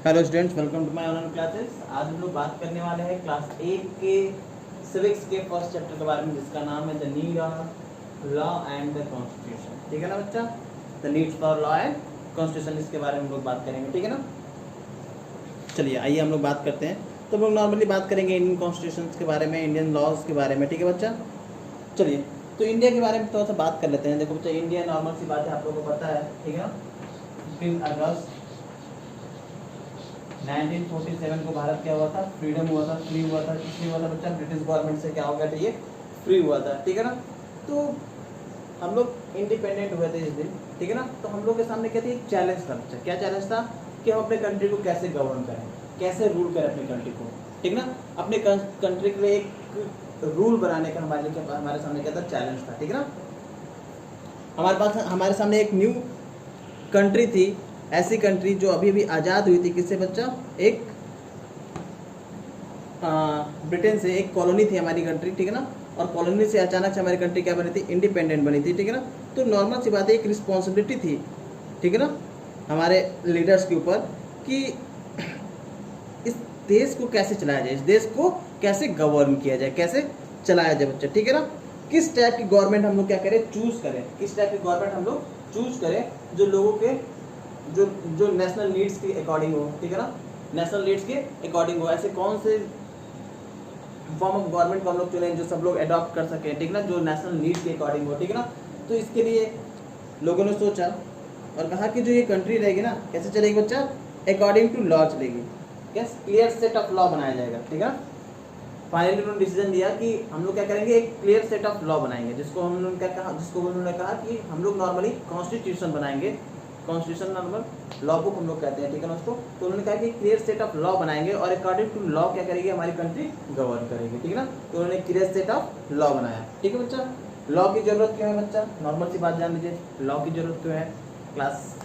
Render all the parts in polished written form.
Hello students, welcome to my online classes. आज हम लोग बात करने वाले हैं क्लास 8 के सिविक्स के फर्स्ट चैप्टर के बारे में, जिसका नाम है the need of law and the constitution. ठीक है ना बच्चा, the needs for law and constitution, इसके बारे में हम लोग बात करेंगे। ठीक है ना, चलिए आइए हम लोग बात करते हैं। तो हम लोग नॉर्मली बात करेंगे इंडियन कॉन्स्टिट्यूशन के बारे में, इंडियन लॉज के बारे में। ठीक है बच्चा, चलिए तो इंडिया के बारे में थोड़ा सा बात कर लेते हैं। देखो बच्चा, इंडिया नॉर्मल सी बात है, आप लोगों को पता है। ठीक है ना, 15 अगस्त 1947 को भारत क्या हुआ था, फ्रीडम हुआ था, फ्री हुआ था। इसलिए हुआ था बच्चा, ब्रिटिश गवर्नमेंट से क्या हो गया था, ये फ्री हुआ था। ठीक है ना, तो हम लोग इंडिपेंडेंट हुए थे इस दिन। ठीक है ना, तो हम लोग के सामने क्या थी, एक चैलेंज था बच्चा। क्या चैलेंज था कि हम अपने कंट्री को कैसे गवर्न करें, कैसे रूल करें अपनी कंट्री को। ठीक ना, अपने कंट्री के लिए एक रूल बनाने का हमारे सामने क्या था, चैलेंज था। ठीक है ना, हमारे सामने एक न्यू कंट्री थी, ऐसी कंट्री जो अभी अभी आज़ाद हुई थी। किससे बच्चा, एक ब्रिटेन से। एक कॉलोनी थी हमारी कंट्री। ठीक है ना, और कॉलोनी से अचानक से हमारी कंट्री क्या बनी थी, इंडिपेंडेंट बनी थी। ठीक है ना, तो नॉर्मल सी बात है, एक रिस्पॉन्सिबिलिटी थी। ठीक है ना, हमारे लीडर्स के ऊपर कि इस देश को कैसे चलाया जाए, इस देश को कैसे गवर्न किया जाए, कैसे चलाया जाए बच्चा। ठीक है ना, किस टाइप की गवर्नमेंट हम लोग क्या करें, चूज करें, किस टाइप की गवर्नमेंट हम लोग चूज करें जो लोगों के जो नेशनल नीड्स के अकॉर्डिंग हो। ठीक है ना, नेशनल नीड्स के अकॉर्डिंग हो। ऐसे कौन से फॉर्म ऑफ गवर्नमेंट को हम लोग चुनें जो सब लोग अडॉप्ट कर सकें। ठीक है ना, जो नेशनल नीड्स के अकॉर्डिंग हो। ठीक है ना, तो इसके लिए लोगों ने सोचा और कहा कि जो ये कंट्री रहेगी ना, कैसे चलेगी बच्चा, अकॉर्डिंग टू लॉ चलेगी। Yes, clear set of law बनाया जाएगा। ठीक है, फाइनली उन्होंने डिसीजन दिया कि हम लोग क्या करेंगे, एक क्लियर सेट ऑफ लॉ बनाएंगे, जिसको उन्होंने कहा कि हम लोग नॉर्मली कॉन्स्टिट्यूशन बनाएंगे। कॉन्स्टिट्यूशन नॉर्मल लॉ बुक हम लोग कहते हैं। ठीक है ना उसको, तो उन्होंने कहा कि क्लियर सेट ऑफ लॉ बनाएंगे और अकॉर्डिंग टू लॉ क्या करेगी, हमारी कंट्री गवर्न करेगी। ठीक है ना, तो उन्होंने क्लियर सेट ऑफ लॉ बनाया। ठीक है बच्चा, लॉ की जरूरत क्यों है बच्चा, नॉर्मल सी बात जान लीजिए, लॉ की जरूरत क्यों है। क्लास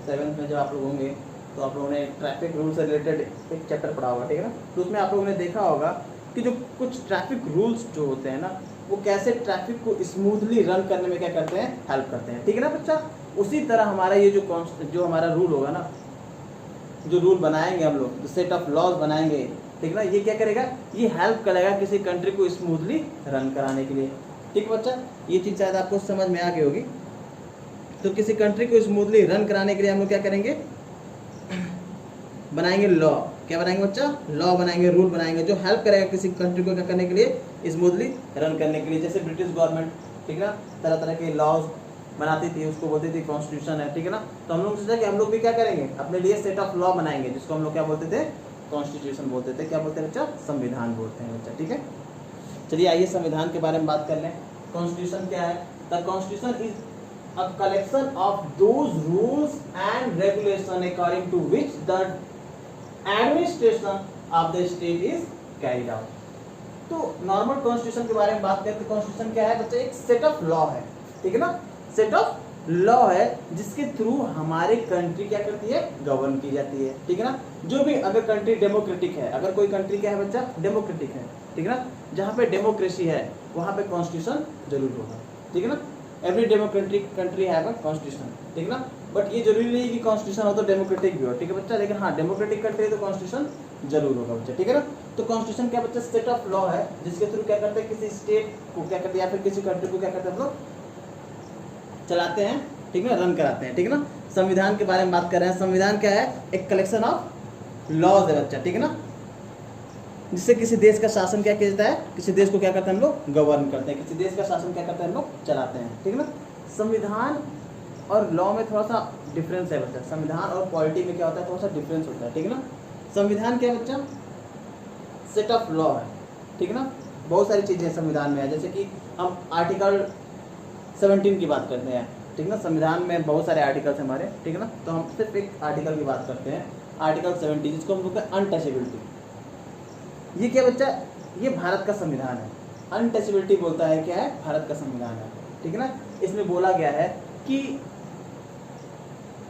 7 में जब आप लोग होंगे तो आप लोगों ने ट्रैफिक रूल से रिलेटेड एक चैप्टर पढ़ा होगा। ठीक है ना, तो उसमें आप लोगों ने देखा होगा कि जो कुछ ट्रैफिक रूल्स जो होते हैं ना, वो कैसे ट्रैफिक को स्मूथली रन करने में क्या करते हैं, हेल्प करते हैं। ठीक है ना बच्चा, उसी तरह हमारा ये जो हमारा रूल होगा ना, जो रूल बनाएंगे हम लोग, जो सेट ऑफ लॉज बनाएंगे, ठीक है ना, ये क्या करेगा, ये हेल्प करेगा किसी कंट्री को स्मूथली रन कराने के लिए। ठीक है बच्चा, ये चीज़ शायद आपको समझ में आ गई होगी। तो किसी कंट्री को स्मूथली रन कराने के लिए हम लोग क्या करेंगे, बनाएंगे लॉ। क्या बनाएंगे बच्चा, लॉ बनाएंगे, रूल बनाएंगे, जो हेल्प करेगा किसी कंट्री को क्या करने के लिए, स्मूथली रन करने के लिए। जैसे ब्रिटिश गवर्नमेंट, ठीक है ना, तरह तरह के लॉज बनाती थी, उसको बोलती थी कॉन्स्टिट्यूशन है। ठीक है ना, तो हम लोग सोचा कि हम लोग भी क्या करेंगे, अपने लिए सेट ऑफ लॉ बनाएंगे, जिसको हम लोग क्या बोलते थे, कॉन्स्टिट्यूशन बोलते थे। क्या बोलते हैं बच्चा, संविधान बोलते हैं बच्चा। ठीक है, चलिए आइए संविधान के बारे में बात कर लें। कॉन्स्टिट्यूशन क्या है, the constitution is a collection of those rules and regulation according to which the administration of the state is carried out। तो नॉर्मल कॉन्स्टिट्यूशन के बारे में बात करें तो कॉन्स्टिट्यूशन क्या है बच्चा, एक सेट ऑफ लॉ है। ठीक है ना, सेट ऑफ लॉ है जिसके थ्रू हमारे कंट्री क्या करती है, गवर्न की जाती है। ठीक है ना, जो भी अगर कंट्री डेमोक्रेटिक है, अगर कोई कंट्री क्या है बच्चा, डेमोक्रेटिक है, ठीक है ना, जहाँ पे डेमोक्रेसी है वहाँ पे कॉन्स्टिट्यूशन जरूर होगा। ठीक है ना, every democratic country have a constitution. ठीक है ना, बट ये जरूरी नहीं कि कॉन्स्टिट्यूशन हो तो डेमोक्रेटिक भी हो। ठीक है बच्चा, लेकिन हाँ, डेमोक्रेटिक कंट्री तो कॉन्स्टिट्यूशन जरूर होगा बच्चा। ठीक है ना, तो कॉन्स्टिट्यूशन क्या बच्चा, सेट ऑफ लॉ है जिसके थ्रू क्या करते हैं, किसी स्टेट को क्या करते हैं या फिर किसी कंट्री को क्या करते हैं हम लोग, चलाते हैं। ठीक है ना, रन कराते हैं। ठीक है ना, संविधान के बारे में बात कर रहे हैं। संविधान क्या है, एक कलेक्शन ऑफ लॉज है बच्चा। ठीक है ना, जिससे किसी देश का शासन क्या किया जाता है, किसी देश को क्या करते हैं हम लोग, गवर्न करते हैं, किसी देश का शासन क्या करते हैं हम लोग, चलाते हैं। ठीक है ना, संविधान और लॉ में थोड़ा सा डिफरेंस है बच्चा। संविधान और पॉलिटी में क्या होता है, थोड़ा सा डिफरेंस होता है। ठीक है ना, संविधान क्या है बच्चा, सेट ऑफ लॉ है। ठीक है ना, बहुत सारी चीज़ें संविधान में है, जैसे कि हम आर्टिकल 17 की बात करते हैं। ठीक है ना, संविधान में बहुत सारे आर्टिकल्स हैं हमारे। ठीक है ना, तो हम सिर्फ एक आर्टिकल की बात करते हैं, आर्टिकल 70, जिसको हम लोग अनटचेबिलिटी। ये क्या बच्चा, ये भारत का संविधान है। अनटचेबिलिटी बोलता है क्या है, भारत का संविधान है। ठीक है ना, इसमें बोला गया है कि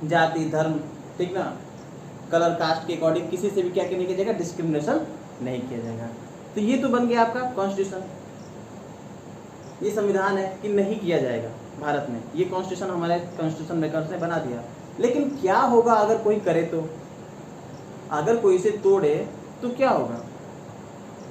जाति, धर्म, ठीक ना, कलर, कास्ट के अकॉर्डिंग किसी से भी क्या नहीं किया जाएगा, डिस्क्रिमिनेशन नहीं किया जाएगा। तो ये तो बन गया आपका कॉन्स्टिट्यूशन, ये संविधान है कि नहीं किया जाएगा भारत में। ये कॉन्स्टिट्यूशन हमारे कॉन्स्टिट्यूशन मेकर्स ने बना दिया। लेकिन क्या होगा अगर कोई करे तो, अगर कोई इसे तोड़े तो क्या होगा,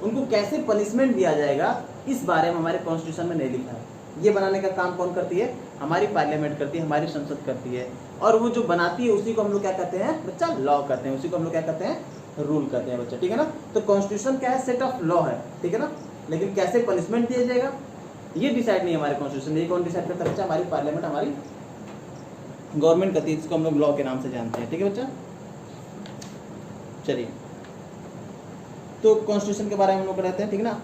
उनको कैसे पनिशमेंट दिया जाएगा, इस बारे में हमारे कॉन्स्टिट्यूशन में नहीं लिखा है। ये बनाने का काम कौन करती है, हमारी पार्लियामेंट करती है, हमारी संसद करती है। और वो जो बनाती है उसी को हम लोग क्या कहते हैं बच्चा, लॉ कहते हैं, उसी को हम लोग क्या कहते हैं, रूल कहते हैं बच्चा, ठीक है ना। तो कॉन्स्टिट्यूशन क्या है, सेट ऑफ लॉ है, ठीक है ना। लेकिन कैसे पनिशमेंट दिया जाएगा ये डिसाइड नहीं है हमारे कॉन्स्टिट्यूशन। ये कौन डिसाइड करता है बच्चा, हमारी पार्लियामेंट, हमारी गवर्नमेंट करती है, इसको हम लोग लॉ के नाम से जानते हैं, ठीक है बच्चा। चलिए, तो कॉन्स्टिट्यूशन के बारे में हम लोग रहते हैं, ठीक ना।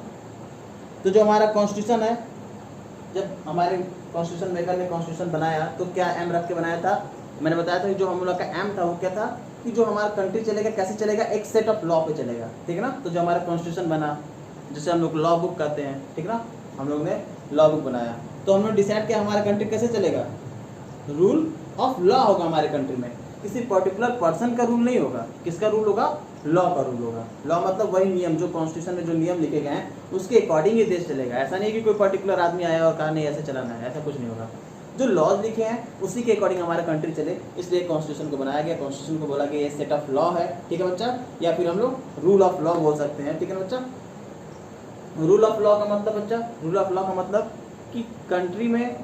तो जो हमारा कॉन्स्टिट्यूशन है, जब हमारे कॉन्स्टिट्यूशन मेकर ने कॉन्स्टिट्यूशन बनाया तो क्या एम रख के बनाया था, मैंने बताया था कि जो हम लोग का एम था वो क्या था कि जो हमारा कंट्री चलेगा कैसे चलेगा, एक सेट ऑफ लॉ पे चलेगा, ठीक है ना। तो जो हमारा कॉन्स्टिट्यूशन बना, जिसे हम लोग लॉ बुक कहते हैं, ठीक ना, हम लोग ने लॉ बुक बनाया, तो हमने डिसाइड किया हमारा कंट्री कैसे चलेगा, रूल ऑफ लॉ होगा हमारे कंट्री में, किसी पर्टिकुलर पर्सन का रूल नहीं होगा। किसका रूल होगा, लॉ का रूल होगा। लॉ मतलब वही नियम, जो कॉन्स्टिट्यूशन में जो नियम लिखे गए हैं उसके अकॉर्डिंग ही देश चलेगा। ऐसा नहीं कि कोई पर्टिकुलर आदमी आया और कहा नहीं ऐसे चलाना है, ऐसा कुछ नहीं होगा। जो लॉज लिखे हैं उसी के अकॉर्डिंग हमारा कंट्री चले, इसलिए कॉन्स्टिट्यूशन को बनाया गया। कॉन्स्टिट्यूशन को बोला कि ये सेट ऑफ लॉ है, ठीक है बच्चा, या फिर हम लोग रूल ऑफ लॉ बोल सकते हैं, ठीक है बच्चा। रूल ऑफ लॉ का मतलब बच्चा, रूल ऑफ लॉ का मतलब कि कंट्री में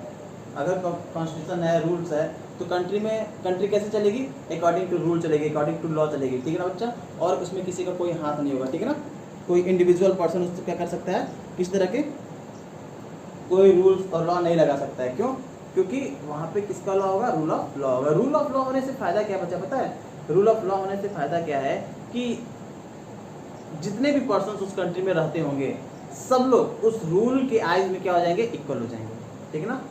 अगर कॉन्स्टिट्यूशन है, रूल्स है, तो कंट्री में कंट्री कैसे चलेगी, अकॉर्डिंग टू रूल चलेगी, अकॉर्डिंग टू लॉ चलेगी, ठीक है ना बच्चा। और उसमें किसी का कोई हाथ नहीं होगा, ठीक है ना। कोई इंडिविजुअल पर्सन उससे क्या कर सकता है, किस तरह के कोई रूल्स और लॉ नहीं लगा सकता है। क्यों, क्योंकि वहाँ पे किसका लॉ होगा, रूल ऑफ लॉ होगा। रूल ऑफ लॉ होने से फायदा क्या बच्चा पता है, रूल ऑफ लॉ होने से फायदा क्या है कि जितने भी पर्सन उस कंट्री में रहते होंगे सब लोग उस रूल के आइज में क्या हो जाएंगे, इक्वल हो जाएंगे, ठीक है ना।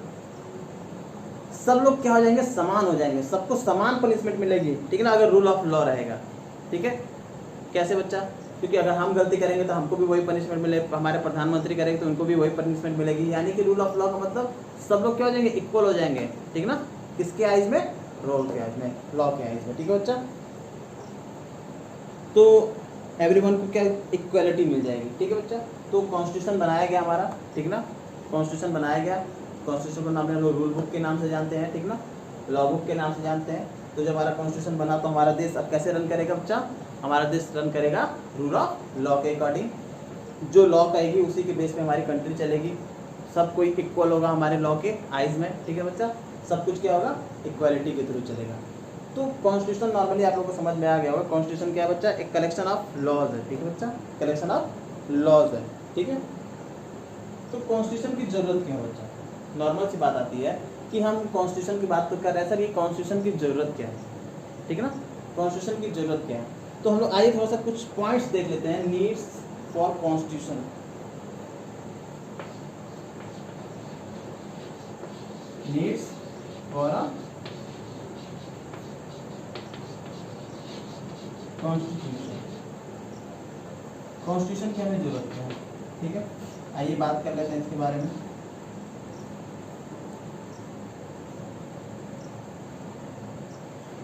सब लोग क्या हो जाएंगे, समान हो जाएंगे, सबको समान पनिशमेंट मिलेगी, ठीक है ना, अगर रूल ऑफ लॉ रहेगा, ठीक है। कैसे बच्चा, क्योंकि अगर हम गलती करेंगे तो हमको भी वही पनिशमेंट मिलेगी, हमारे प्रधानमंत्री करेंगे तो उनको भी वही पनिशमेंट मिलेगी। यानी कि रूल ऑफ लॉ का मतलब सब लोग क्या हो जाएंगे, इक्वल हो जाएंगे, ठीक है ना। किसके आइज में, रूल के आइज में, लॉ के आइज में, ठीक है बच्चा। तो एवरीवन को क्या इक्वलिटी मिल जाएगी, ठीक है बच्चा। तो कॉन्स्टिट्यूशन बनाया गया हमारा, ठीक ना, कॉन्स्टिट्यूशन बनाया गया। कॉन्स्टिट्यूशन को नाम हम लोग रूल बुक के नाम से जानते हैं, ठीक ना, लॉ बुक के नाम से जानते हैं। तो जब हमारा कॉन्स्टिट्यूशन बना तो हमारा देश अब कैसे रन करेगा बच्चा, हमारा देश रन करेगा रूल ऑफ लॉ के अकॉर्डिंग। जो लॉ कहेगी उसी के बेस पे हमारी कंट्री चलेगी। सब कोई इक्वल होगा हमारे लॉ के आइज में, ठीक है बच्चा। सब कुछ क्या होगा, इक्वालिटी के थ्रू चलेगा। तो कॉन्स्टिट्यूशन नॉर्मली आप लोगों को समझ में आ गया होगा। कॉन्स्टिट्यूशन क्या है बच्चा, एक कलेक्शन ऑफ लॉज है, ठीक है बच्चा, कलेक्शन ऑफ लॉज है, ठीक है। तो कॉन्स्टिट्यूशन की जरूरत क्यों है बच्चा, नॉर्मल सी बात आती है कि हम कॉन्स्टिट्यूशन की बात तो कर रहे हैं सर, ये कॉन्स्टिट्यूशन की जरूरत क्या है, ठीक है ना, कॉन्स्टिट्यूशन की जरूरत क्या है। तो हम लोग आइए थोड़ा सा कुछ पॉइंट्स देख लेते हैं, needs for constitution. Needs for a constitution, constitution की हमें जरूरत है, ठीक है। आइए बात कर लेते हैं इसके बारे में।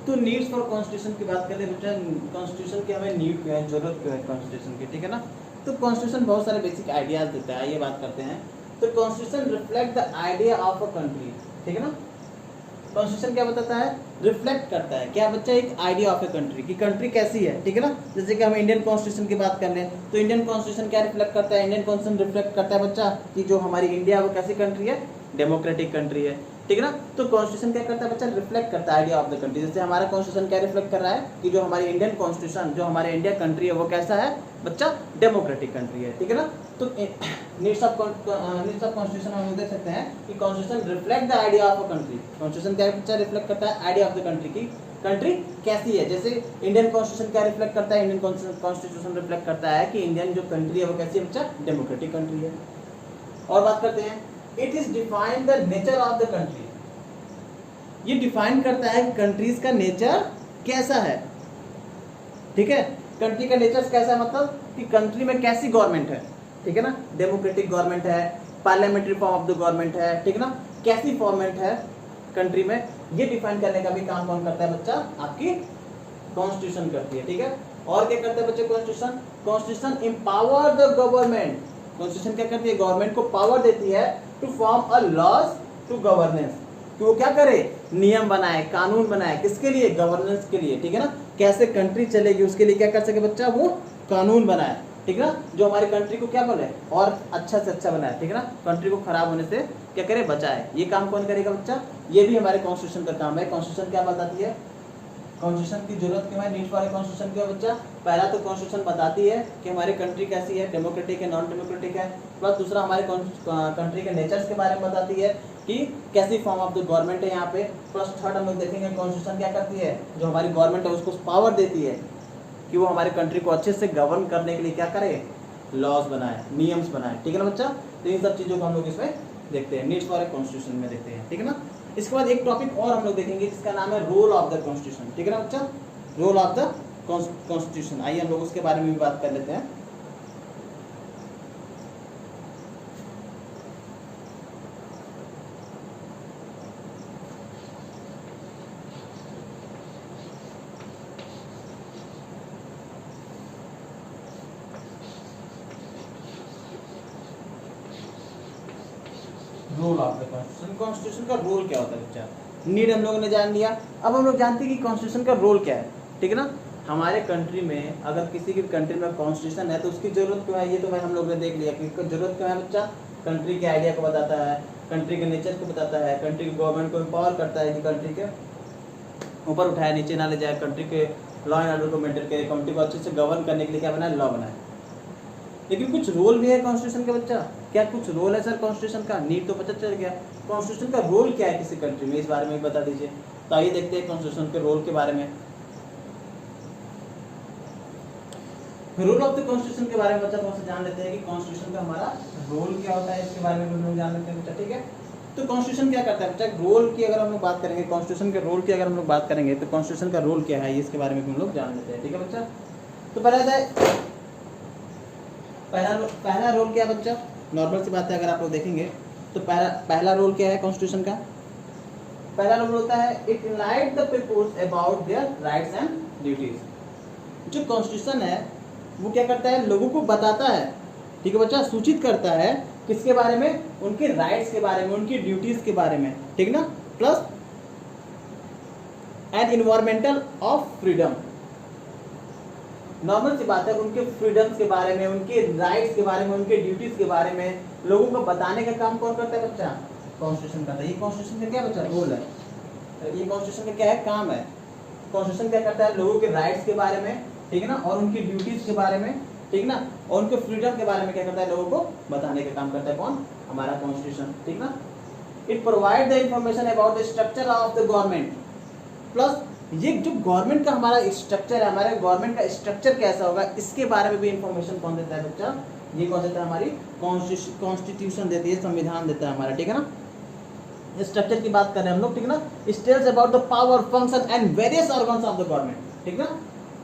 तो नीड्स फॉर कॉन्स्टिट्यूशन की बात करें बेटा, कॉन्स्टिट्यूशन की हमें नीड क्यों है, जरूरत क्यों है कॉन्स्टिट्यूशन की, ठीक है ना। तो कॉन्स्टिट्यूशन बहुत सारे बेसिक आइडियाज देता है, आइए बात करते हैं। तो constitution reflect the idea of a country, ठीक है ना। कॉन्स्टिट्यूशन क्या बताता है, रिफ्लेक्ट करता है क्या बच्चा, एक आइडिया ऑफ ए कंट्री की कंट्री कैसी है, ठीक है ना। जैसे कि हम इंडियन कॉन्स्टिट्यूशन की बात कर लें तो इंडियन कॉन्स्टिट्यूशन क्या रिफ्लेक्ट करता है, इंडियन कॉन्स्टिट्यूशन रिफ्लेक्ट करता है बच्चा कि जो हमारी इंडिया वो कैसी कंट्री है, डेमोक्रेटिक कंट्री है, ठीक है ना। तो कॉन्स्टिट्यूशन क्या करता है बच्चा, रिफ्लेक्ट करता है आइडिया ऑफ द कंट्री। जैसे हमारा कॉन्स्टिट्यूशन क्या रिफ्लेक्ट कर रहा है कि जो हमारी इंडियन कॉन्स्टिट्यूशन, जो हमारे इंडिया कंट्री है वो कैसा है बच्चा, डेमोक्रेटिक कंट्री है, ठीक है ना। तो नीड्स ऑफ कॉन्स्टिट्यूशन हम देख सकते हैं कि constitution reflect the idea of a country. Constitution क्या बच्चा, रिफ्लेक्ट करता है आइडिया ऑफ द कंट्री की कंट्री कैसी है। जैसे इंडियन कॉन्स्टिट्यूशन क्या रिफ्लेक्ट करता है, इंडियन कॉन्स्टिट्यूशन रिफ्लेक्ट करता है कि इंडियन जो कंट्री है वो कैसी है बच्चा, डेमोक्रेटिक कंट्री है। और बात करते हैं, it is define the nature of the country. ये डिफाइन करता है कंट्रीज का नेचर कैसा है, ठीक है। कंट्री का नेचर कैसा है मतलब कि कंट्री में कैसी गवर्नमेंट है, ठीक है ना, डेमोक्रेटिक गवर्नमेंट है, parliamentary form of the government है, ठीक है ना, कैसी फॉर्मेट है कंट्री में, ये डिफाइन करने का भी काम कौन करता है बच्चा, आपकी कॉन्स्टिट्यूशन करती है, ठीक है। और क्या करता है बच्चे constitution, constitution empower the government. Constitution क्या करती है, गवर्नमेंट को पावर देती है to form a laws to governance, कि वो क्या करे, नियम बनाए, कानून बनाए, किसके लिए, गवर्नेंस के लिए, ठीक है ना। कैसे कंट्री चलेगी उसके लिए क्या कर सके बच्चा, वो कानून बनाए, ठीक है ना, जो हमारी कंट्री को क्या बोले और अच्छा से अच्छा बनाए, ठीक है ना, कंट्री को खराब होने से क्या करे, बचाए। ये काम कौन करेगा बच्चा, ये भी हमारे कॉन्स्टिट्यूशन का काम है। कॉन्स्टिट्यूशन क्या बताती है, कॉन्स्टिट्यूशन की जरूरत क्यों है, नीड फॉर ए कॉन्स्टिट्यूशन क्यों है बच्चा। पहला तो कॉन्स्टिट्यूशन बताती है कि हमारी कंट्री कैसी है, डेमोक्रेटिक है, नॉन डेमोक्रेटिक है। प्लस दूसरा हमारे कंट्री के नेचर्स के बारे में बताती है कि कैसी फॉर्म ऑफ द गवर्नमेंट है यहाँ पे। प्लस थर्ड हम लोग देखेंगे कॉन्स्टिट्यूशन क्या करती है, जो हमारी गवर्नमेंट है उसको पावर देती है कि वो हमारी कंट्री को अच्छे से गवर्न करने के लिए क्या करे, लॉज बनाए, नियम्स बनाए, ठीक है ना बच्चा। तो इन सब चीज़ों को हम लोग इसमें देखते हैं, नीड्स फॉर ए कॉन्स्टिट्यूशन में देखते हैं, ठीक है ना। इसके बाद एक टॉपिक और हम लोग देखेंगे जिसका नाम है रोल ऑफ द कॉन्स्टिट्यूशन, ठीक है ना बच्चा, रोल ऑफ द कॉन्स्टिट्यूशन। आइए हम लोग उसके बारे में भी बात कर लेते हैं। Role of the constitution, constitution का रोल क्या होता है बच्चा, नीड हम लोगों ने जान लिया। अब हम लोग जानते हैं कि कॉन्स्टिट्यूशन का रोल क्या है, ठीक है ना। हमारे कंट्री में अगर किसी की कंट्री में कॉन्स्टिट्यूशन है तो उसकी जरूरत क्यों है, ये तो हम लोग ने देख लिया कि जरूरत क्यों है बच्चा, कंट्री के आइडिया को बताता है, कंट्री के नेचर को बताता है, कंट्री की गवर्नमेंट को एम्पावर करता है कि कंट्री के ऊपर उठाए नीचे ना ले जाए, कंट्री के लॉ एंड ऑर्डर को मेंटेन करे, कंट्री को अच्छे से गवर्न करने के लिए क्या बनाए, लॉ बनाए। लेकिन कुछ रोल भी है कॉन्स्टिट्यूशन का बच्चा, क्या कुछ रोल है सर कॉन्स्टिट्यूशन का, नीड तो पता चल गया, कॉन्स्टिट्यूशन का रोल क्या है किसी कंट्री में, इस बारे में बता दीजिए। तो आइए देखते हैं कॉन्स्टिट्यूशन के रोल के बारे में। रोल ऑफ द कॉन्स्टिट्यूशन के बारे में बच्चा थोड़ा सा जान लेते हैं कि कॉन्स्टिट्यूशन का हमारा रोल क्या होता है, इसके बारे में हम लोग जान लेते हैं बच्चा, ठीक है। तो कॉन्स्टिट्यूशन क्या करता है बच्चा, रोल की अगर हम लोग बात करेंगे, कॉन्स्टिट्यूशन के रोल की अगर हम लोग बात करेंगे तो कॉन्स्टिट्यूशन का रोल क्या है, इसके बारे में हम लोग जान लेते हैं, ठीक है बच्चा। तो पहला रोल क्या है बच्चा, नॉर्मल सी बात है, अगर आप लोग देखेंगे तो पहला रोल क्या है कॉन्स्टिट्यूशन का, पहला रोल होता है it enlight the peoples about their rights and duties. जो कॉन्स्टिट्यूशन है वो क्या करता है, लोगों को बताता है, ठीक है बच्चा, सूचित करता है किसके बारे में, उनके राइट्स के बारे में, उनकी ड्यूटीज के बारे में, ठीक ना। Plus and environmental of freedom, normal सी बात है, उनके फ्रीडम्स के बारे में, उनके राइट्स के बारे में, उनके ड्यूटीज के बारे में लोगों को बताने का काम कौन करता है बच्चा, कॉन्स्टिट्यूशन करता है। ये कॉन्स्टिट्यूशन का क्या बच्चा रोल है, ये कॉन्स्टिट्यूशन का क्या है, काम है। कॉन्स्टिट्यूशन क्या करता है, लोगों के राइट्स के बारे में, ठीक है ना, और उनकी ड्यूटीज के बारे में, ठीक ना, और उनके फ्रीडम के बारे में क्या करता है, लोगों को बताने का काम करता है कौन, हमारा कॉन्स्टिट्यूशन, ठीक ना। It provide the information about the structure of the government, plus ये जो गवर्नमेंट का हमारा स्ट्रक्चर है, हमारे गवर्नमेंट का स्ट्रक्चर कैसा होगा, इसके बारे में भी इंफॉर्मेशन कौन देता है बच्चा, ये कौन देता है, हमारी कॉन्स्टिट्यूशन देती है, संविधान देता है हमारा, ठीक है ना। स्ट्रक्चर की बात कर रहे हैं हम लोग, ठीक है ना। It tells about the power, function and various organs of the government, ठीक ना,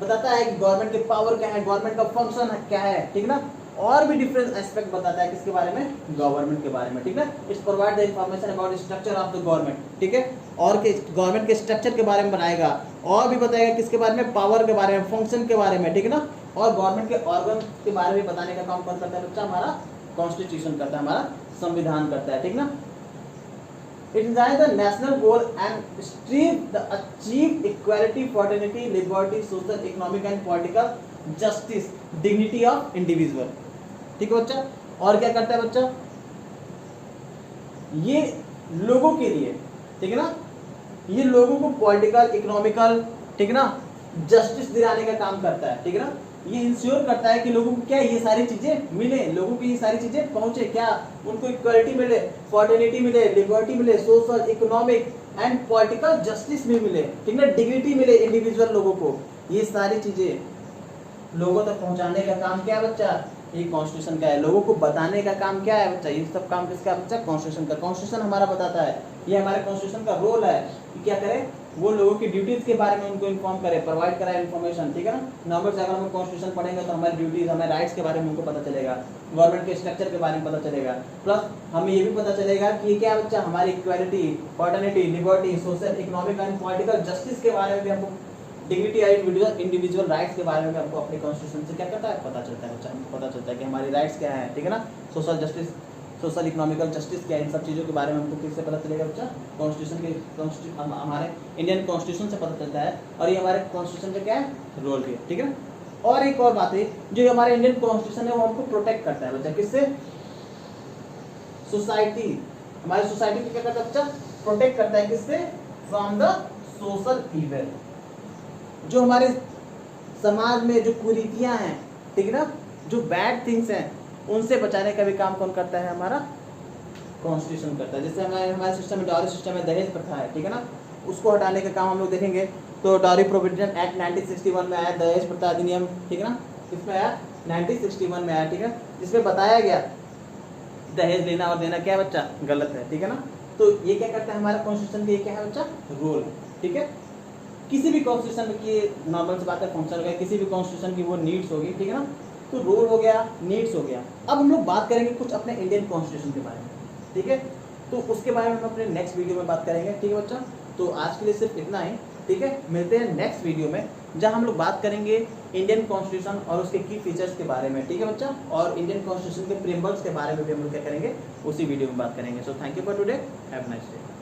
बताता है कि गवर्नमेंट के पावर क्या है, गवर्नमेंट का फंक्शन क्या है, ठीक ना, और भी डिफरेंट एस्पेक्ट बताता है किसके बारे में, गवर्नमेंट के बारे में, ठीक है। It's provide the information about structure of the government, ठीक है, और के गवर्नमेंट के स्ट्रक्चर के बारे में बनाएगा, और भी बताएगा किसके बारे में, पावर के बारे में, फंक्शन के बारे में, ठीक है ना, और गवर्नमेंट के ऑर्गन के बारे में बताने का काम कौन करता है बच्चा, हमारा कॉन्स्टिट्यूशन करता है, हमारा संविधान करता है, ठीक ना। It is the national goal and strive to achieve equality, fraternity, liberty, social, economic and political justice, dignity of individual, ठीक है बच्चा। और क्या करता है बच्चा, ये लोगों के लिए, ठीक है ना, ये लोगों को पॉलिटिकल, इकोनॉमिकल, ठीक है ना, जस्टिस दिलाने का काम करता है, ठीक है ना। ये इंश्योर करता है कि लोगों को क्या ये सारी चीजें मिले, लोगों को ये सारी चीजें पहुंचे, क्या उनको इक्वालिटी मिले, फॉर्टर्निटी मिले, लिबर्टी मिले, social, economic and political justice भी मिले, ठीक ना, डिग्निटी मिले इंडिविजुअल लोगों को। ये सारी चीजें लोगों तक पहुंचाने का काम क्या है बच्चा, ये कॉन्स्टिट्यूशन का है। लोगों को बताने का काम क्या है बच्चा, ये सब काम किसका है बच्चा, कॉन्स्टिट्यूशन का। कॉन्स्टिट्यूशन हमारा बताता है, ये हमारे कॉन्स्टिट्यूशन का रोल है कि क्या करे, वो लोगों की ड्यूटीज के बारे में उनको इन्फॉर्म करे, प्रोवाइड कराए इन्फॉर्मेशन, ठीक है ना। नॉर्मल से अगर हम कॉन्स्टिट्यूशन पढ़ेंगे तो हमारी ड्यूटीज, हमारे राइट्स के बारे में उनको पता चलेगा, गवर्नमेंट के स्ट्रक्चर के बारे में पता चलेगा, प्लस हमें ये भी पता चलेगा कि ये क्या बच्चा, हमारी equality, fraternity, liberty, social, economic and political justice के बारे में भी हमको, डिग्निटी एंड इंडिविजुअल राइट्स के बारे में हमको अपने कॉन्स्टिट्यूशन से क्या करता है, पता चलता है बच्चा, हमको पता चलता है कि हमारी राइट्स क्या है, ठीक है ना, social justice, social economical justice क्या है, इन सब चीज़ों के बारे में हमको किससे पता चलेगा बच्चा, कॉन्स्टिट्यूशन हमारे इंडियन कॉन्स्टिट्यूशन से पता चलता है, और ये हमारे कॉन्स्टिट्यूशन का क्या है रोल भी है, ठीक है। और एक और बात है, जो हमारे इंडियन कॉन्स्टिट्यूशन है वो हमको प्रोटेक्ट करता है बच्चा, किससे, सोसाइटी, हमारी सोसाइटी को क्या करता है बच्चा, प्रोटेक्ट करता है, किससे, फ्रॉम द सोशल इविल, जो हमारे समाज में जो कुरीतियां हैं, ठीक है ना, जो बैड थिंग्स हैं, उनसे बचाने का भी काम कौन करता है, हमारा कॉन्स्टिट्यूशन करता है। जैसे हमारे सिस्टम में डाउरी सिस्टम में दहेज प्रथा है, ठीक है ना, उसको हटाने का काम हम लोग देखेंगे तो डाउरी प्रोविजन एक्ट 1961 में आया, दहेज प्रथा अधिनियम, ठीक है ना, किसमें आया, 1961 में आया, ठीक है, जिसमें बताया गया दहेज लेना और देना क्या बच्चा गलत है, ठीक है ना। तो ये क्या करता है हमारा कॉन्स्टिट्यूशन का, ये क्या है बच्चा, रोल, ठीक है। किसी भी कॉन्स्टिट्यूशन की नॉर्मल से बात है फंक्शन हो गया, किसी भी कॉन्स्टिट्यूशन की वो नीड्स होगी, ठीक है ना, तो रोल हो गया, नीड्स हो गया। अब हम लोग बात करेंगे कुछ अपने इंडियन कॉन्स्टिट्यूशन के बारे में, ठीक है, तो उसके बारे में हम अपने नेक्स्ट वीडियो में बात करेंगे, ठीक है बच्चा। तो आज के लिए सिर्फ इतना ही, ठीक है, मिलते हैं नेक्स्ट वीडियो में जहां हम लोग बात करेंगे इंडियन कॉन्स्टिट्यूशन और उसके की फीचर्स के बारे में, ठीक है बच्चा, और इंडियन कॉन्स्टिट्यूशन के प्रीएम्बल्स के बारे में भी हम लोग क्या करेंगे, उसी वीडियो में बात करेंगे। So thank you for today, have a nice day.